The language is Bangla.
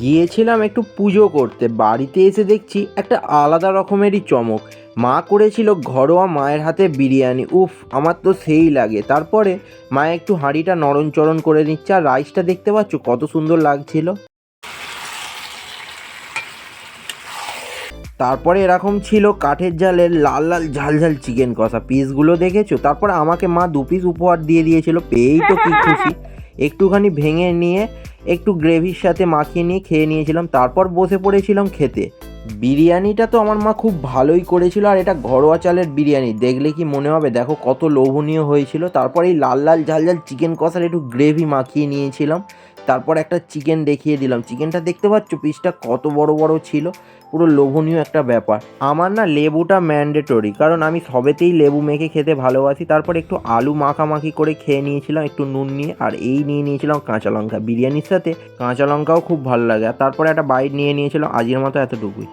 গিয়েছিলাম একটু পুজো করতে, বাড়িতে এসে দেখছি একটা আলাদা রকমেরই চমক। মা করেছিল ঘরোয়া মায়ের হাতে বিরিয়ানি, উফ আমার তো সেই লাগে। তারপরে মা একটু হাঁড়িটা নড়নচড়ন করে নিচ্ছে, আর রাইসটা দেখতে পাচ্ছ কত সুন্দর লাগছিল। তারপরে এরকম ছিল কাঠের জালের লাল লাল ঝাল ঝাল চিকেন কষা, পিসগুলো দেখেছো? তারপরে আমাকে মা 2 পিস উপহার দিয়ে দিয়েছিল, পেয়েই তো কি খুশি। একটুখানি ভেঙে নিয়ে একটু গ্রেভির সাথে মাখিয়ে নিয়ে খেয়ে নিয়েছিলাম, তারপর বসে পড়েছিলাম খেতে। বিরিয়ানিটা তো আমার মা খুব ভালোই করেছিল, আর এটা ঘরোয়া চালের বিরিয়ানি, দেখলে কি মনে হবে দেখো কত লোভনীয় হয়েছিল। তারপর এই লাল লাল ঝাল ঝাল চিকেন কষার একটু গ্রেভি মাখিয়ে নিয়েছিলাম। তারপর একটা চিকেন দেখিয়ে দিলাম, চিকেনটা দেখতে পাচ্ছ পিসটা কত বড় বড় ছিল, পুরো লোভনীয় একটা ব্যাপার। আমার না লেবুটা ম্যান্ডেটরি, কারণ আমি সবেতেই লেবু মেখে খেতে ভালোবাসি। তারপর একটু আলু মাখামাখি করে খেয়ে নিয়েছিলাম একটু নুন নিয়ে, আর এই নিয়ে নিয়েছিলাম কাঁচা লঙ্কা। বিরিয়ানির সাথে কাঁচা লঙ্কাও খুব ভালো লাগে। আর তারপরে একটা বাইট নিয়ে নিয়েছিলাম, আজকের মতো এতটুকুই।